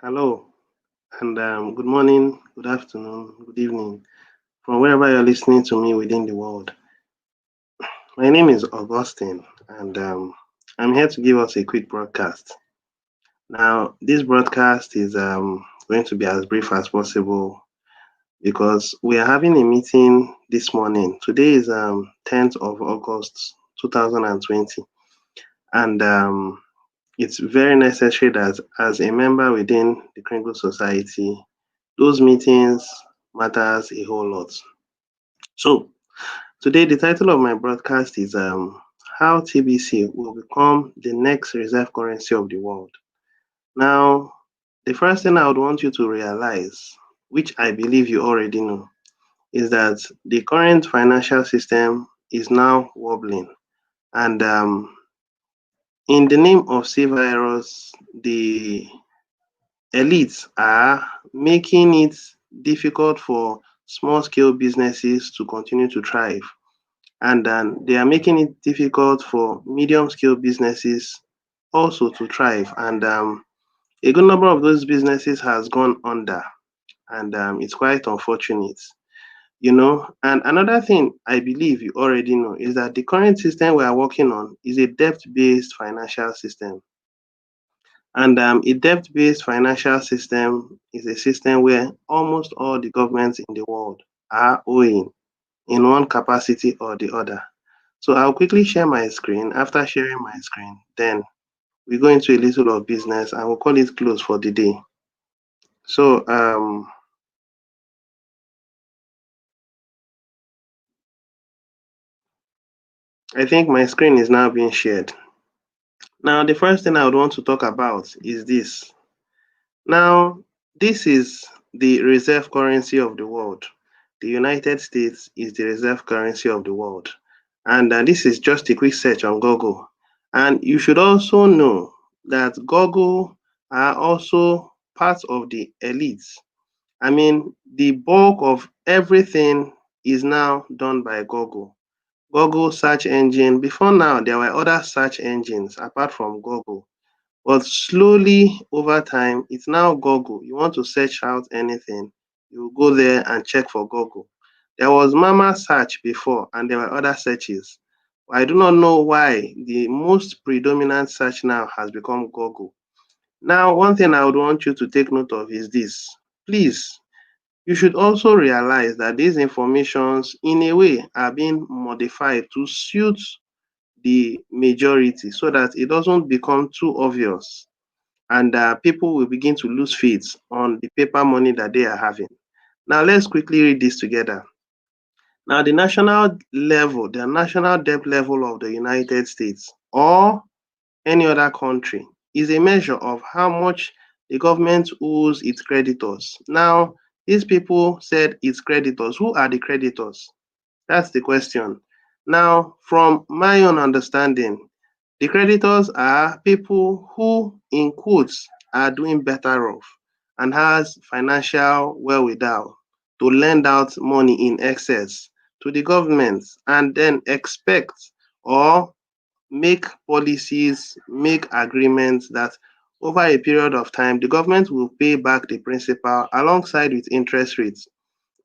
Hello, and good morning, good afternoon, good evening, from wherever you're listening to me within the world. My name is Augustine, and I'm here to give us a quick broadcast. Now, this broadcast is going to be as brief as possible because we are having a meeting this morning. Today is 10th of August 2020, and it's very necessary that as a member within the Kringle Society, those meetings matters a whole lot. So today the title of my broadcast is how TBC will become the next reserve currency of the world. Now, the first thing I would want you to realize, which I believe you already know, is that the current financial system is now wobbling. And in the name of saver errors, the elites are making it difficult for small scale businesses to continue to thrive. And they are making it difficult for medium scale businesses also to thrive. And a good number of those businesses has gone under, and it's quite unfortunate. And another thing I believe you already know is that the current system we are working on is a debt-based financial system. And a debt-based financial system is a system where almost all the governments in the world are owing in one capacity or the other. So I'll quickly share my screen. After sharing my screen, then we go into a little of business and we'll call it close for the day. So I think my screen is now being shared. Now, the first thing I would want to talk about is this. Now, this is the reserve currency of the world. The United States is the reserve currency of the world. And this is just a quick search on Google. And you should also know that Google are also part of the elites. I mean, the bulk of everything is now done by Google. Google search engine, before now, there were other search engines apart from Google. But slowly over time, it's now Google. You want to search out anything, you go there and check for Google. There was Mama search before, and there were other searches. I do not know why the most predominant search now has become Google. Now, one thing I would want you to take note of is this. Please, you should also realize that these informations, in a way, are being modified to suit the majority so that it doesn't become too obvious and people will begin to lose faith on the paper money that they are having. Now, let's quickly read this together. Now, the national debt level of the United States or any other country is a measure of how much the government owes its creditors. Now, these people said its creditors. Who are the creditors? That's the question. Now, from my own understanding, the creditors are people who, in quotes, are doing better off and has financial wherewithal to lend out money in excess to the government and then expect or make policies, make agreements that over a period of time, the government will pay back the principal alongside with interest rates.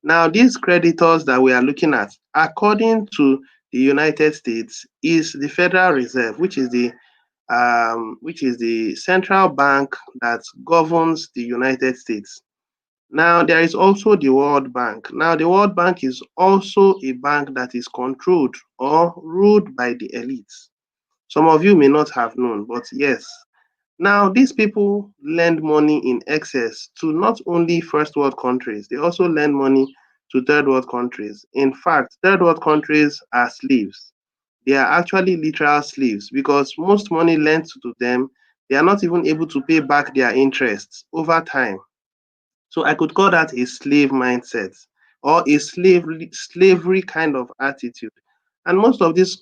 Now, these creditors that we are looking at, according to the United States, is the Federal Reserve, which is the central bank that governs the United States. Now, there is also the World Bank. Now, the World Bank is also a bank that is controlled or ruled by the elites. Some of you may not have known, but yes. Now, these people lend money in excess to not only first world countries, they also lend money to third world countries. In fact, third world countries are slaves. They are actually literal slaves because most money lent to them, they are not even able to pay back their interests over time. So I could call that a slave mindset or a slavery kind of attitude. And most of these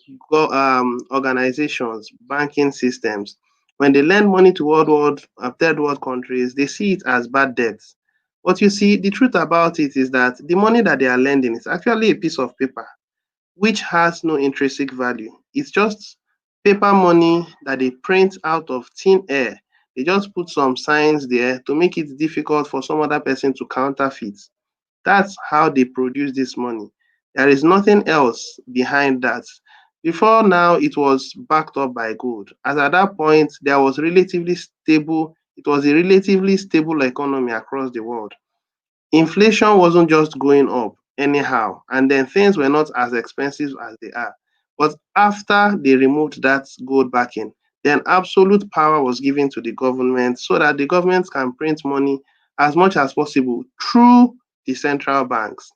organizations, banking systems, when they lend money to third world countries, they see it as bad debts. But you see, the truth about it is that the money that they are lending is actually a piece of paper which has no intrinsic value. It's just paper money that they print out of thin air They just put some signs there to make it difficult for some other person to counterfeit. That's how they produce this money. There is nothing else behind that. Before now, it was backed up by gold. As at that point, there was relatively stable, it was a relatively stable economy across the world. Inflation wasn't just going up anyhow, and then things were not as expensive as they are. But after they removed that gold backing, then absolute power was given to the government so that the government can print money as much as possible through the central banks.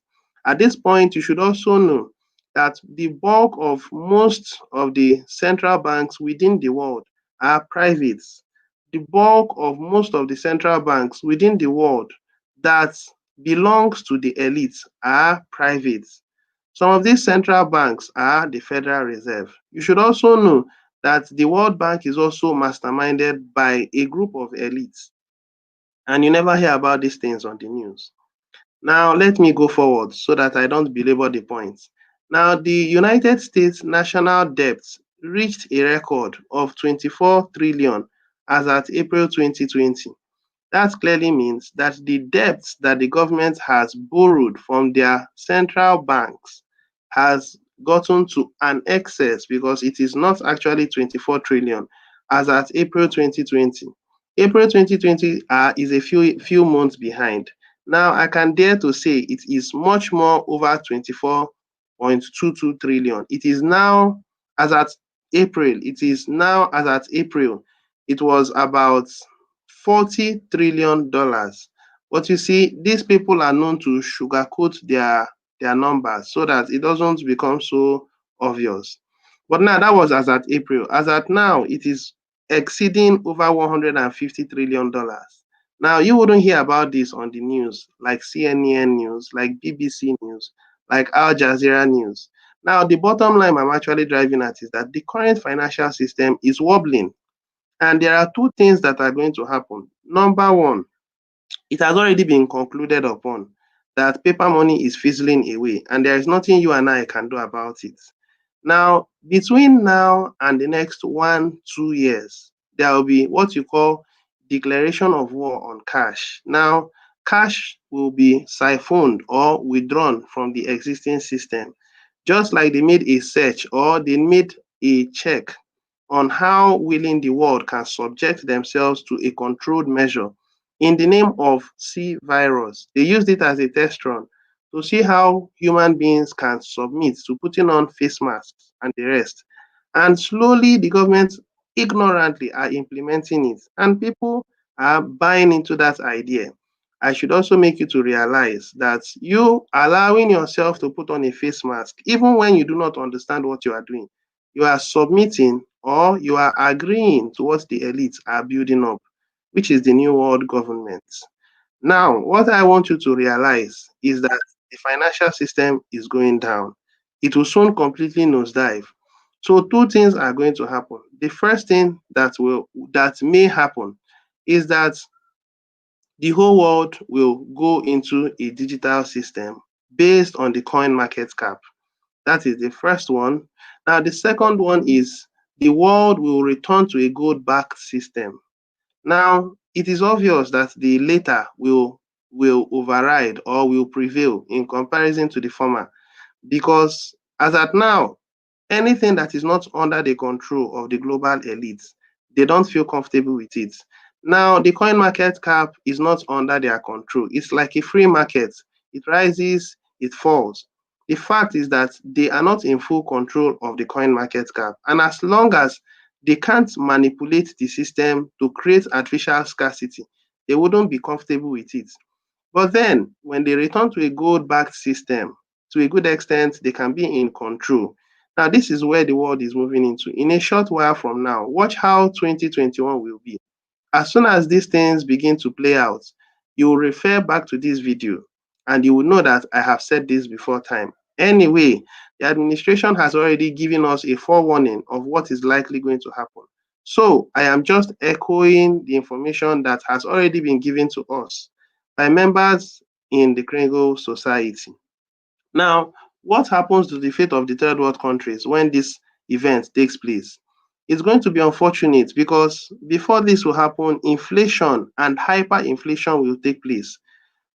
At this point, you should also know that the bulk of most of the central banks within the world are private. The bulk of most of the central banks within the world that belongs to the elite are private. Some of these central banks are the Federal Reserve. You should also know that the World Bank is also masterminded by a group of elites, and you never hear about these things on the news. Now, let me go forward so that I don't belabor the point. Now, the United States national debt reached a record of 24 trillion as at April 2020. That clearly means that the debts that the government has borrowed from their central banks has gotten to an excess because it is not actually 24 trillion as at April 2020. April 2020 is a few months behind. Now, I can dare to say it is much more over 24.22 trillion. It is now, as at April, it was about $40 trillion. But you see, these people are known to sugarcoat their numbers so that it doesn't become so obvious. But now that was as at April. As at now, it is exceeding over $150 trillion. Now you wouldn't hear about this on the news, like CNN news, like BBC news, like Al Jazeera news. Now the bottom line I'm actually driving at is that the current financial system is wobbling. And there are two things that are going to happen. Number one, it has already been concluded upon that paper money is fizzling away, and there is nothing you and I can do about it. Now, between now and the next 1, 2 years, there will be what you call declaration of war on cash. Now, cash will be siphoned or withdrawn from the existing system, just like they made a search or they made a check on how willing the world can subject themselves to a controlled measure in the name of C virus. They used it as a test run to see how human beings can submit to putting on face masks and the rest. And slowly, the government ignorantly are implementing it, and people are buying into that idea. I should also make you to realize that you allowing yourself to put on a face mask, even when you do not understand what you are doing, you are submitting or you are agreeing to what the elites are building up, which is the new world government. Now, what I want you to realize is that the financial system is going down. It will soon completely nosedive. So two things are going to happen. The first thing that may happen is that the whole world will go into a digital system based on the coin market cap. That is the first one. Now, the second one is the world will return to a gold backed system. Now, it is obvious that the latter will override or will prevail in comparison to the former because as at now, anything that is not under the control of the global elites, they don't feel comfortable with it. Now, the coin market cap is not under their control. It's like a free market. It rises, it falls. The fact is that they are not in full control of the coin market cap. And as long as they can't manipulate the system to create artificial scarcity, they wouldn't be comfortable with it. But then, when they return to a gold-backed system, to a good extent, they can be in control. Now, this is where the world is moving into. In a short while from now, watch how 2021 will be. As soon as these things begin to play out, you will refer back to this video and you will know that I have said this before time. Anyway, the administration has already given us a forewarning of what is likely going to happen. So I am just echoing the information that has already been given to us by members in the Kringle Society. Now, what happens to the fate of the third world countries when this event takes place? It's going to be unfortunate because before this will happen, inflation and hyperinflation will take place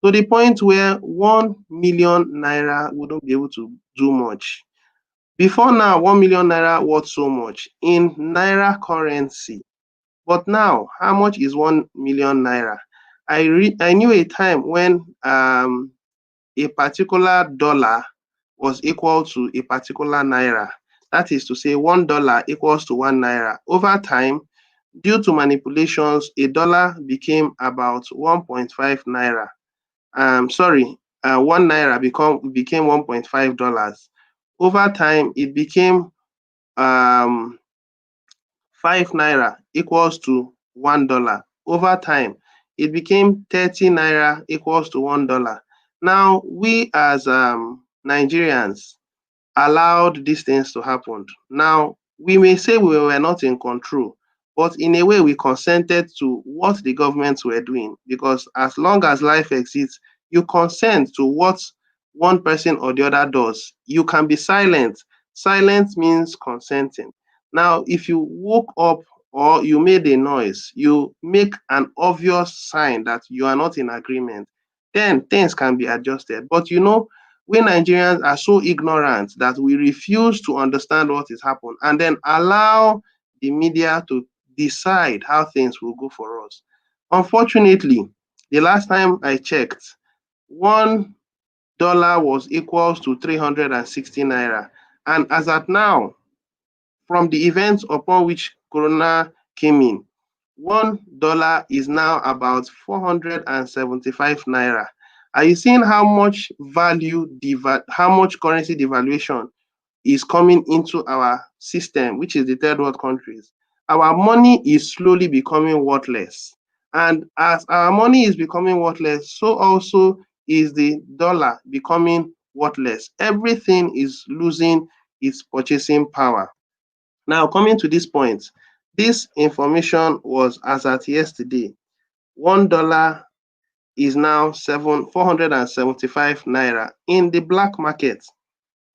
to the point where 1 million naira wouldn't be able to do much. Before now, 1 million naira worth so much in naira currency. But now, how much is 1 million naira? I knew a time when a particular dollar was equal to a particular naira. That is to say, $1 equals to 1 naira. Over time, due to manipulations, a dollar became about 1.5 naira. Sorry, 1 naira became $1.5. Over time, it became um 5 naira equals to $1. Over time, it became 30 naira equals to $1. Now, we as Nigerians allowed these things to happen. Now, we may say we were not in control, but in a way, we consented to what the governments were doing because as long as life exists, you consent to what one person or the other does. You can be silent. Silence means consenting. Now, if you woke up or you made a noise, you make an obvious sign that you are not in agreement, then things can be adjusted. But we Nigerians are so ignorant that we refuse to understand what is happening and then allow the media to decide how things will go for us. Unfortunately, the last time I checked, $1 was equals to 360 naira. And as at now, from the events upon which Corona came in, $1 is now about 475 naira. Are you seeing how much how much currency devaluation is coming into our system, which is the third world countries? Our money is slowly becoming worthless. And as our money is becoming worthless, so also is the dollar becoming worthless. Everything is losing its purchasing power. Now, coming to this point, this information was as at yesterday. $1 is now 475 naira in the black market.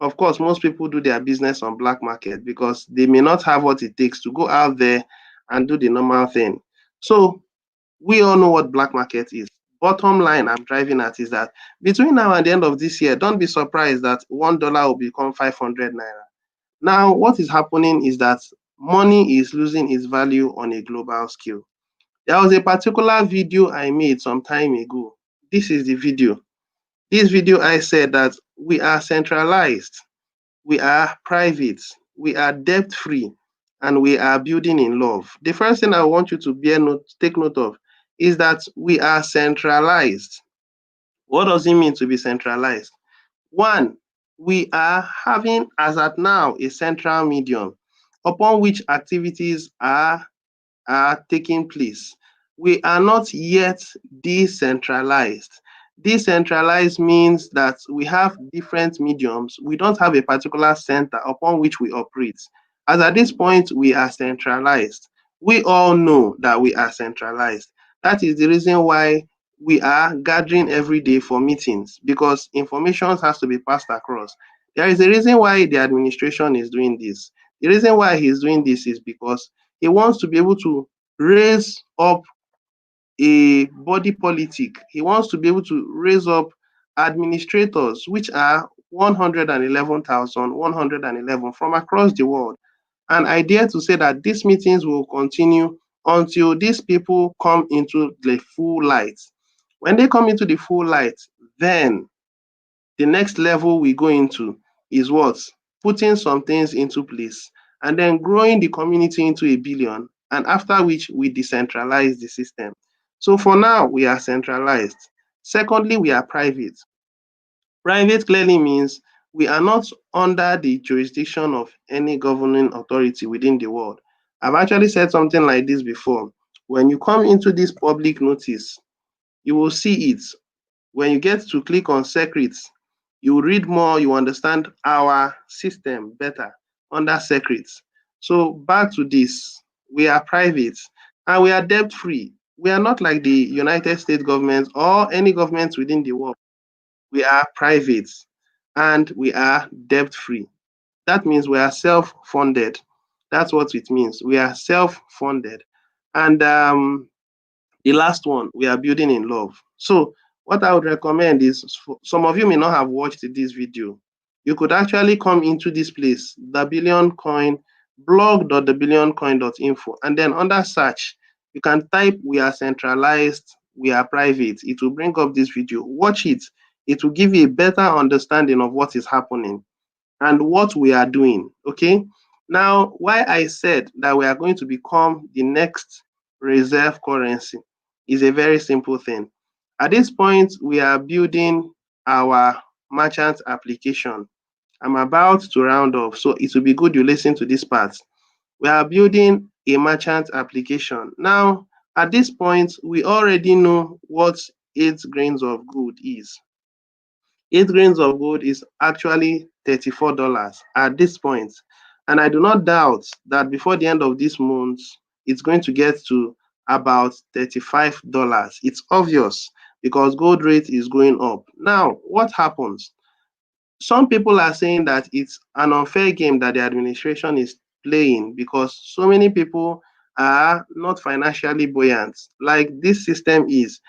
Of course, most people do their business on black market because they may not have what it takes to go out there and do the normal thing. So we all know what black market is. Bottom line I'm driving at is that between now and the end of this year, don't be surprised that $1 will become 500 naira. Now, what is happening is that money is losing its value on a global scale. There was a particular video I made some time ago. This is the video. This video I said that we are centralized, we are private, we are debt free, and we are building in love. The first thing I want you to take note of is that we are centralized. What does it mean to be centralized? One, we are having, as at now, a central medium upon which activities are taking place. We are not yet decentralized. Decentralized means that we have different mediums. We don't have a particular center upon which we operate. As at this point, we are centralized. We all know that we are centralized. That is the reason why we are gathering every day for meetings because information has to be passed across. There is a reason why the administration is doing this. The reason why he's doing this is because he wants to be able to raise up a body politic. He wants to be able to raise up administrators, which are 111,111 from across the world. And I dare to say that these meetings will continue until these people come into the full light. When they come into the full light, then the next level we go into is what? Putting some things into place and then growing the community into a billion, and after which we decentralize the system. So for now, we are centralized. Secondly, we are private. Private clearly means we are not under the jurisdiction of any governing authority within the world. I've actually said something like this before. When you come into this public notice, you will see it. When you get to click on secrets, you read more, you understand our system better under secrets. So back to this, we are private and we are debt free. We are not like the United States government or any government within the world. We are private and we are debt free. That means we are self funded. That's what it means. We are self-funded. And the last one, we are building in love. So what I would recommend is, some of you may not have watched this video. You could actually come into this place, the billion coin, blog.thebillioncoin.info, and then under search, you can type we are centralized, we are private. It will bring up this video. Watch it. It will give you a better understanding of what is happening and what we are doing. Okay. Now, why I said that we are going to become the next reserve currency is a very simple thing. At this point, we are building our merchant application. I'm about to round off, so it will be good you listen to this part. We are building a merchant application. Now, at this point, we already know what 8 grains of gold is. 8 grains of gold is actually $34 at this point. And I do not doubt that before the end of this month, it's going to get to about $35. It's obvious because gold rate is going up. Now, what happens? Some people are saying that it's an unfair game that the administration is playing because so many people are not financially buoyant like this system is.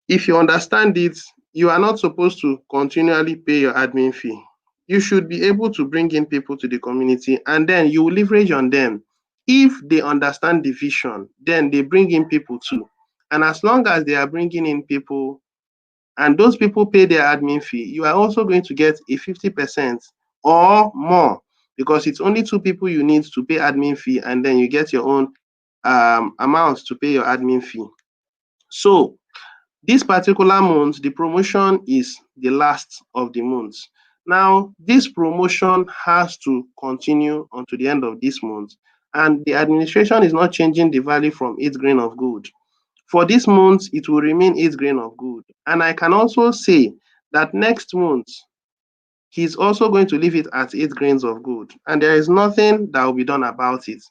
If you understand it, you are not supposed to continually pay your admin fee. You should be able to bring in people to the community and then you leverage on them. If they understand the vision, then they bring in people too. And as long as they are bringing in people and those people pay their admin fee, you are also going to get a 50% or more because it's only 2 people you need to pay admin fee and then you get your own amount to pay your admin fee. So this particular month, the promotion is the last of the month. Now, this promotion has to continue until the end of this month, and the administration is not changing the value from 8 grain of gold. For this month, it will remain 8 grain of gold. And I can also say that next month, he's also going to leave it at 8 grains of gold, and there is nothing that will be done about it.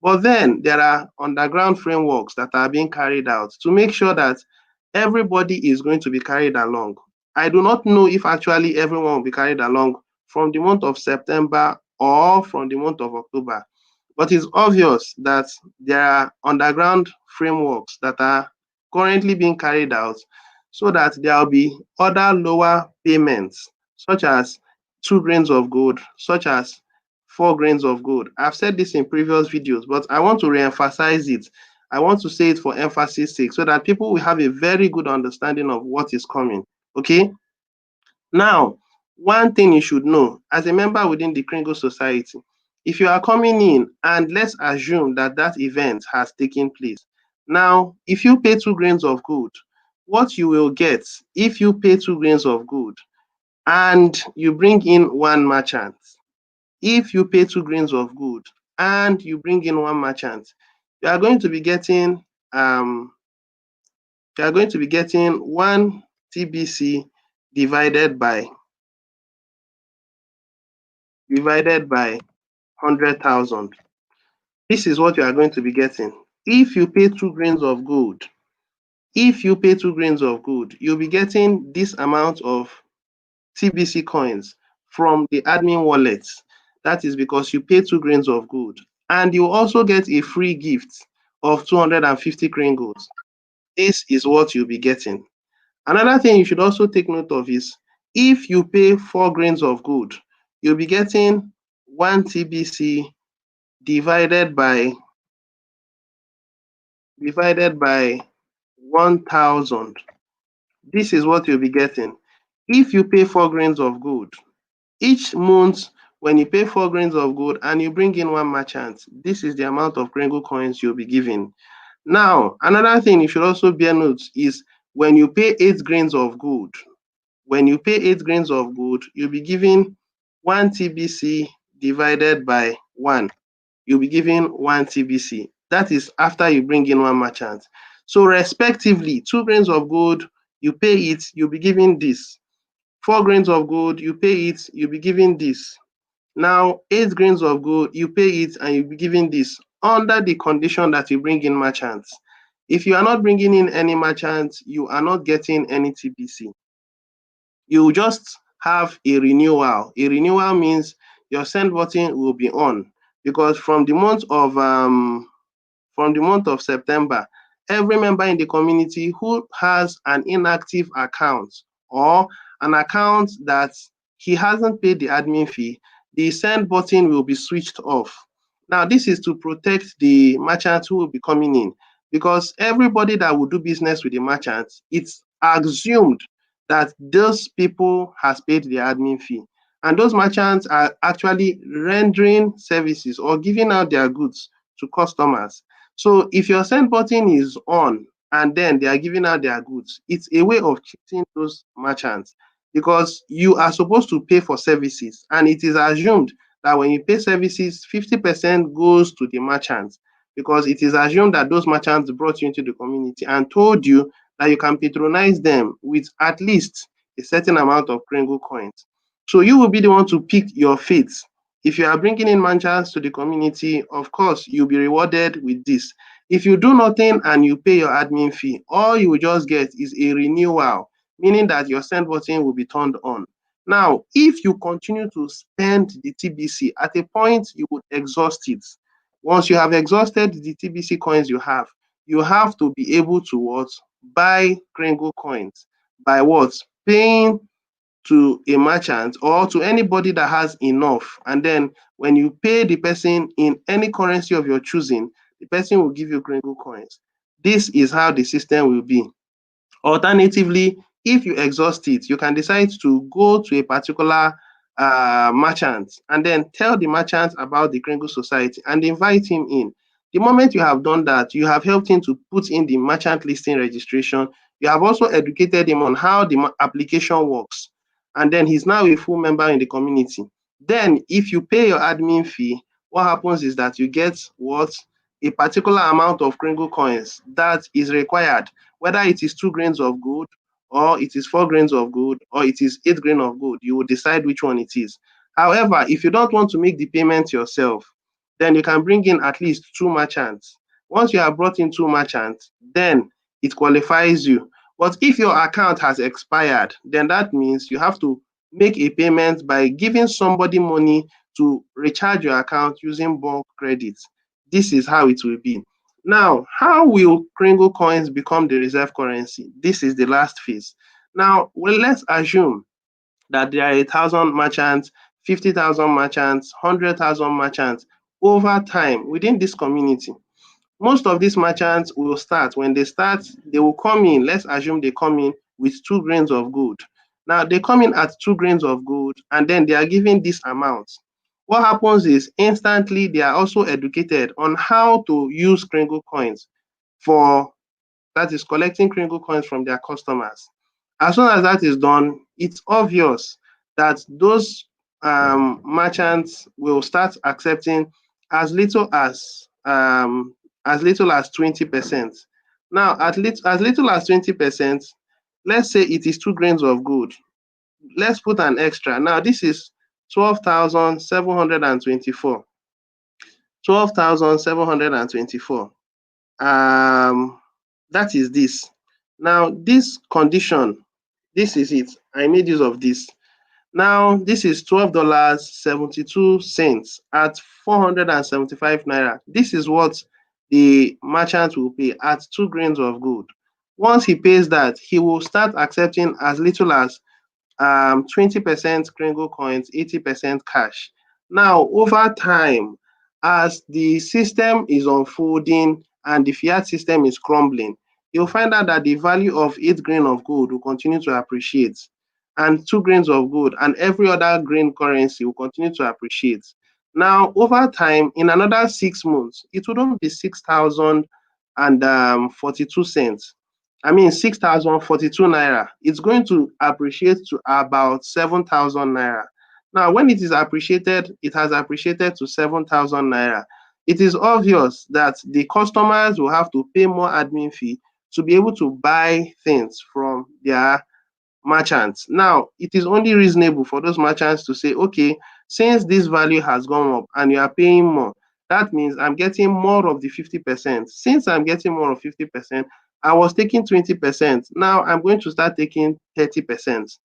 But then there are underground frameworks that are being carried out to make sure that everybody is going to be carried along. I do not know if actually everyone will be carried along from the month of September or from the month of October, but it's obvious that there are underground frameworks that are currently being carried out so that there will be other lower payments, such as 2 grains of gold, such as 4 grains of gold. I've said this in previous videos, but I want to reemphasize it. I want to say it for emphasis sake so that people will have a very good understanding of what is coming. Okay. Now, one thing you should know as a member within the Kringle Society, if you are coming in and let's assume that that event has taken place. Now, if you pay 2 grains of gold, what you will get if you pay 2 grains of gold and you bring in one merchant, if you pay 2 grains of gold and you bring in one merchant, you are going to be getting um, you are going to be getting 1 TBC divided by 100,000. This is what you are going to be getting. If you pay 2 grains of gold, if you pay 2 grains of gold, you'll be getting this amount of TBC coins from the admin wallets. That is because you pay 2 grains of gold. And you also get a free gift of 250 Kringles. This is what you'll be getting. Another thing you should also take note of is if you pay 4 grains of gold, you'll be getting 1 TBC divided by 1,000. This is what you'll be getting. If you pay 4 grains of gold, each month when you pay 4 grains of gold and you bring in one merchant, this is the amount of Kringle coins you'll be given. Now, another thing you should also bear note is when you pay 8 grains of gold, when you pay 8 grains of gold, you'll be given 1 TBC divided by 1. You'll be given 1 TBC. That is after you bring in one merchant. So respectively, 2 grains of gold, you pay it, you'll be given this. 4 grains of gold, you pay it, you'll be given this. Now, 8 grains of gold, you pay it and you'll be given this under the condition that you bring in merchants. If you are not bringing in any merchants, you are not getting any TBC. You just have a renewal. A renewal means your send button will be on. because from the month of September, every member in the community who has an inactive account or an account that he hasn't paid the admin fee, the send button will be switched off. Now, this is to protect the merchants who will be coming in, because everybody that will do business with the merchants, it's assumed that those people has paid the admin fee. And those merchants are actually rendering services or giving out their goods to customers. So if your send button is on and then they are giving out their goods, it's a way of cheating those merchants, because you are supposed to pay for services, and it is assumed that when you pay services, 50% goes to the merchants, because it is assumed that those merchants brought you into the community and told you that you can patronize them with at least a certain amount of Kringle coins. So you will be the one to pick your fate. If you are bringing in merchants to the community, of course, you'll be rewarded with this. If you do nothing and you pay your admin fee, all you will just get is a renewal, meaning that your send button will be turned on. Now, if you continue to spend the TBC, at a point you would exhaust it. Once you have exhausted the TBC coins you have to be able to what? Buy Kringle coins. By what? Paying to a merchant or to anybody that has enough. And then when you pay the person in any currency of your choosing, the person will give you Kringle coins. This is how the system will be. Alternatively, if you exhaust it, you can decide to go to a particular merchant and then tell the merchant about the Kringle Society and invite him in. The moment you have done that, you have helped him to put in the merchant listing registration. You have also educated him on how the application works. And then he's now a full member in the community. Then, if you pay your admin fee, what happens is that you get what? A particular amount of Kringle coins that is required, whether it is 2 grains of gold, or it is 4 grains of gold, or it is 8 grains of gold. You will decide which one it is. However, if you don't want to make the payment yourself, then you can bring in at least 2 merchants. Once you have brought in 2 merchants, then it qualifies you. But if your account has expired, then that means you have to make a payment by giving somebody money to recharge your account using bulk credit. This is how it will be. Now, how will Kringle coins become the reserve currency? This is the last phase. Now, well, let's assume that there are 1,000 merchants, 50,000 merchants, 100,000 merchants over time within this community. Most of these merchants will start, when they start, they will come in. Let's assume they come in with 2 grains of gold. Now, they come in at 2 grains of gold and then they are given this amount. What happens is instantly they are also educated on how to use Kringle coins for, that is, collecting Kringle coins from their customers. As soon as that is done, it's obvious that those merchants will start accepting as little as 20%. Now, as little as 20%, let's say it is 2 grains of gold. Let's put an extra. Now, this is 12,724. 12,724. That is this. Now, this condition, this is it. I made use of this. Now, this is $12.72 at 475 naira. This is what the merchant will pay at 2 grains of gold. Once he pays that, he will start accepting as little as 20% Kringle coins, 80% cash. Now, over time, as the system is unfolding and the fiat system is crumbling, you'll find out that the value of 8 grain of gold will continue to appreciate, and 2 grains of gold and every other grain currency will continue to appreciate. Now, over time, in another 6 months, it wouldn't be 6,042 cents. I mean 6,042 naira. It's going to appreciate to about 7,000 naira. Now, when it is appreciated, it has appreciated to 7,000 naira. It is obvious that the customers will have to pay more admin fee to be able to buy things from their merchants. Now, it is only reasonable for those merchants to say, okay, since this value has gone up and you are paying more, that means I'm getting more of the 50%. Since I'm getting more of 50%, I was taking 20%. Now I'm going to start taking 30%.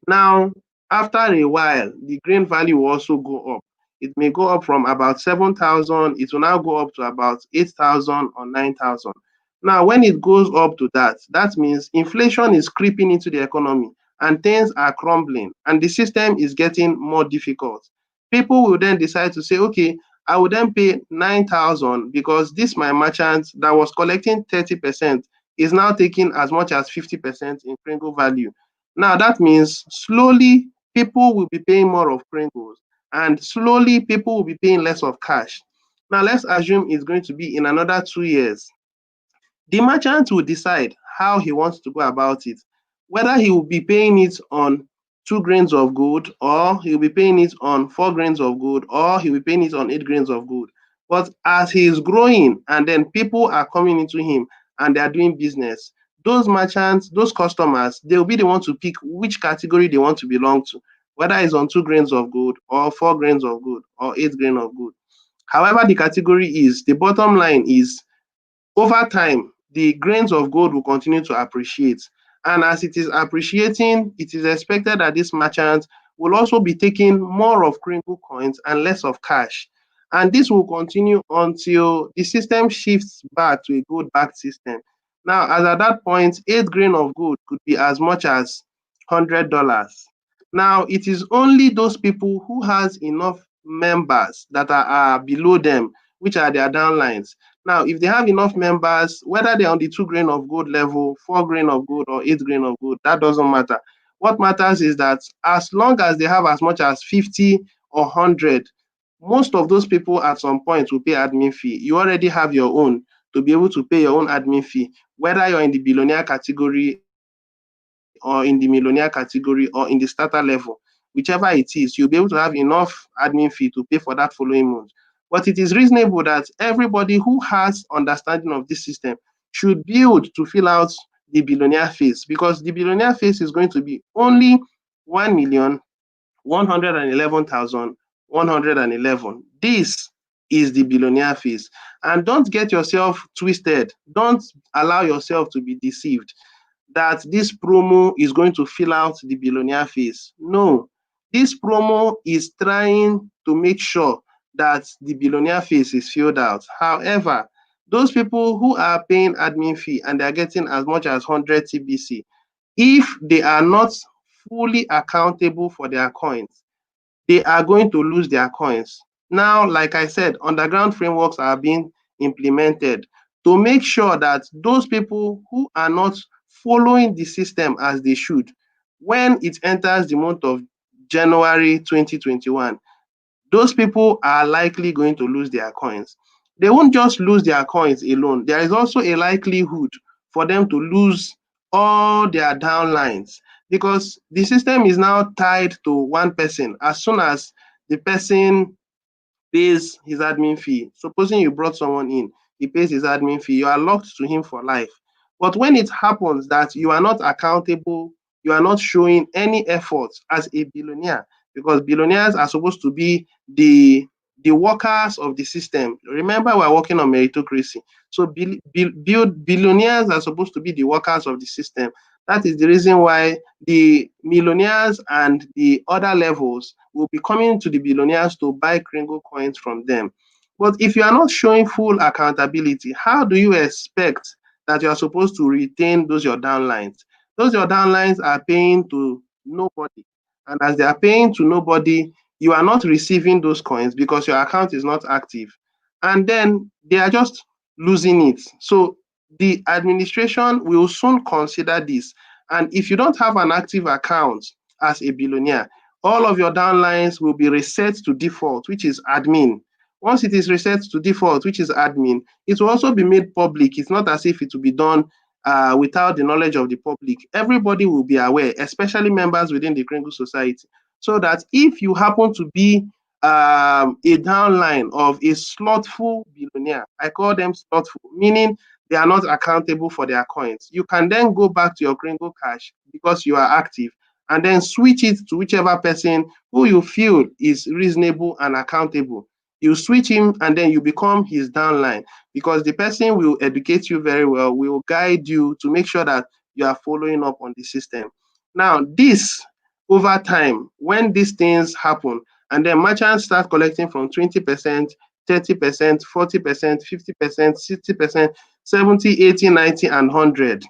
Now, after a while, the grain value will also go up. It may go up from about 7,000, it will now go up to about 8,000 or 9,000. Now, when it goes up to that, that means inflation is creeping into the economy and things are crumbling and the system is getting more difficult. People will then decide to say, okay, I will then pay 9,000 because this my merchant that was collecting 30% is now taking as much as 50% in Pringle value. Now that means slowly people will be paying more of Pringles and slowly people will be paying less of cash. Now let's assume it's going to be in another 2 years. The merchant will decide how he wants to go about it, whether he will be paying it on 2 grains of gold, or he will be paying it on 4 grains of gold, or he will be paying it on 8 grains of gold. But as he is growing and then people are coming into him and they are doing business, those merchants, those customers, they will be the ones to pick which category they want to belong to, whether it's on 2 grains of gold, or 4 grains of gold, or 8 grains of gold. However, the category is, the bottom line is over time, the grains of gold will continue to appreciate. And as it is appreciating, it is expected that this merchant will also be taking more of Kringle coins and less of cash. And this will continue until the system shifts back to a gold backed system. Now, as at that point, 8 grain of gold could be as much as $100. Now, it is only those people who has enough members that are below them, which are their downlines. Now, if they have enough members, whether they're on the 2 grain of gold level, 4 grain of gold, or 8 grain of gold, that doesn't matter. What matters is that as long as they have as much as 50 or 100, most of those people at some point will pay admin fee. You already have your own to be able to pay your own admin fee, whether you're in the billionaire category or in the millionaire category or in the starter level, whichever it is, you'll be able to have enough admin fee to pay for that following month. But it is reasonable that everybody who has understanding of this system should build to fill out the billionaire phase, because the billionaire phase is going to be only 1,111,111. This is the billionaire phase. And don't get yourself twisted. Don't allow yourself to be deceived that this promo is going to fill out the billionaire phase. No, this promo is trying to make sure that the billionaire phase is filled out. However, those people who are paying admin fee and they're getting as much as 100 TBC, if they are not fully accountable for their coins, they are going to lose their coins. Now, like I said, underground frameworks are being implemented to make sure that those people who are not following the system as they should, when it enters the month of January 2021, those people are likely going to lose their coins. They won't just lose their coins alone. There is also a likelihood for them to lose all their downlines, because the system is now tied to one person. As soon as the person pays his admin fee, supposing you brought someone in, he pays his admin fee, you are locked to him for life. But when it happens that you are not accountable, you are not showing any effort as a billionaire, because billionaires are supposed to be the workers of the system. Remember, we're working on meritocracy. So billionaires are supposed to be the workers of the system. That is the reason why the millionaires and the other levels will be coming to the billionaires to buy Kringle coins from them. But if you are not showing full accountability, how do you expect that you are supposed to retain those your downlines? Those your downlines are paying to nobody. And as they are paying to nobody, you are not receiving those coins because your account is not active. And then they are just losing it. So the administration will soon consider this. And if you don't have an active account as a billionaire, all of your downlines will be reset to default, which is admin. Once it is reset to default, which is admin, it will also be made public. It's not as if it will be done without the knowledge of the public. Everybody will be aware, especially members within the Kringle Society, so that if you happen to be a downline of a slothful billionaire, I call them slothful, meaning they are not accountable for their coins. You can then go back to your Kringle Cash because you are active and then switch it to whichever person who you feel is reasonable and accountable. You switch him and then you become his downline, because the person will educate you very well, will guide you to make sure that you are following up on the system. Now, this over time, when these things happen, And then merchants start collecting from 20%, 30%, 40%, 50%, 60%, 70, 80, 90, and 100.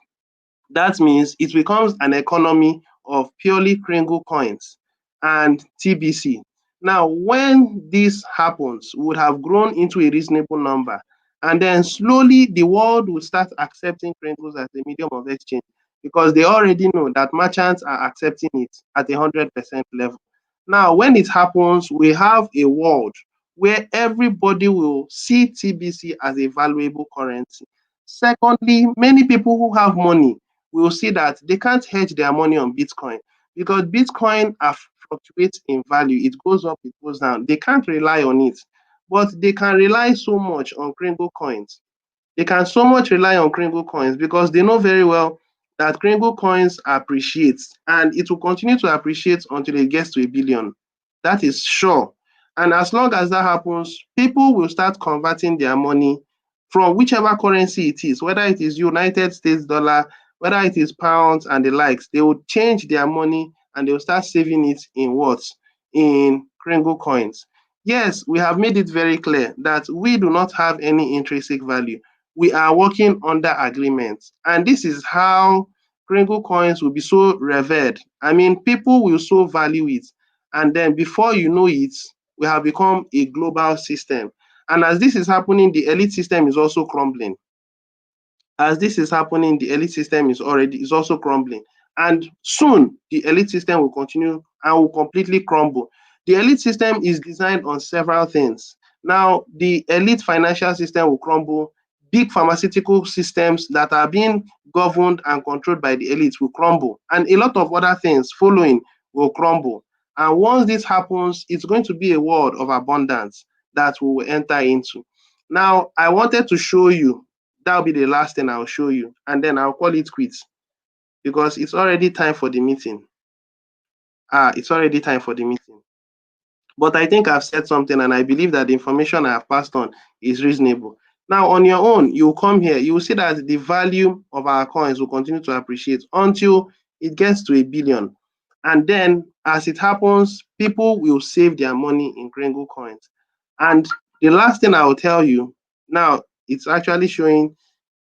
That means it becomes an economy of purely Kringle coins and TBC. Now, when this happens, we would have grown into a reasonable number. And then slowly the world will start accepting Kringles as a medium of exchange because they already know that merchants are accepting it at a 100% level. Now, when it happens, we have a world where everybody will see TBC as a valuable currency. Secondly, many people who have money will see that they can't hedge their money on Bitcoin because Bitcoin fluctuates in value. It goes up, it goes down. They can't rely on it, but they can rely so much on Kringle coins. They can so much rely on Kringle coins because they know very well that Kringle coins appreciate and it will continue to appreciate until it gets to a billion. That is sure. And as long as that happens, people will start converting their money from whichever currency it is, whether it is United States dollar, whether it is pounds and the likes, they will change their money and they will start saving it in what? In Kringle coins. Yes, we have made it very clear that we do not have any intrinsic value. We are working under agreement. And this is how Kringle coins will be so revered. I mean, people will so value it. And then before you know it, we have become a global system. And as this is happening, the elite system is also crumbling. As this is happening, the elite system is also crumbling. And soon the elite system will continue and will completely crumble. The elite system is designed on several things. Now, the elite financial system will crumble. Big pharmaceutical systems that are being governed and controlled by the elites will crumble. And a lot of other things following will crumble. And once this happens, it's going to be a world of abundance that we will enter into. Now, I wanted to show you, that'll be the last thing I'll show you, and then I'll call it quits because it's already time for the meeting. It's already time for the meeting. But I think I've said something, and I believe that the information I have passed on is reasonable. Now, on your own, you come here, you will see that the value of our coins will continue to appreciate until it gets to a billion. And then, as it happens, people will save their money in Kringle coins. And the last thing I will tell you now, it's actually showing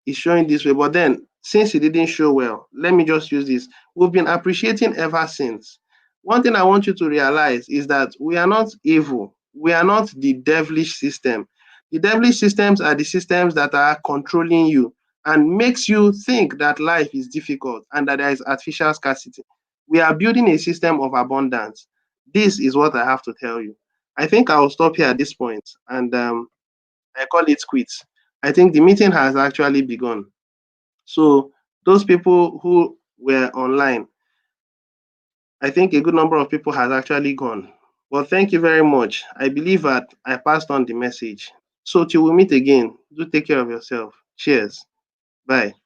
is showing this way. But then, since it didn't show well, let me just use this. We've been appreciating ever since. One thing I want you to realize is that we are not evil. We are not the devilish system. The devilish systems are the systems that are controlling you and makes you think that life is difficult and that there is artificial scarcity. We are building a system of abundance. This is what I have to tell you. I think I will stop here at this point and I call it quits. I think the meeting has actually begun. So those people who were online, I think a good number of people has actually gone. Well, thank you very much. I believe that I passed on the message. So till we meet again, do take care of yourself. Cheers. Bye.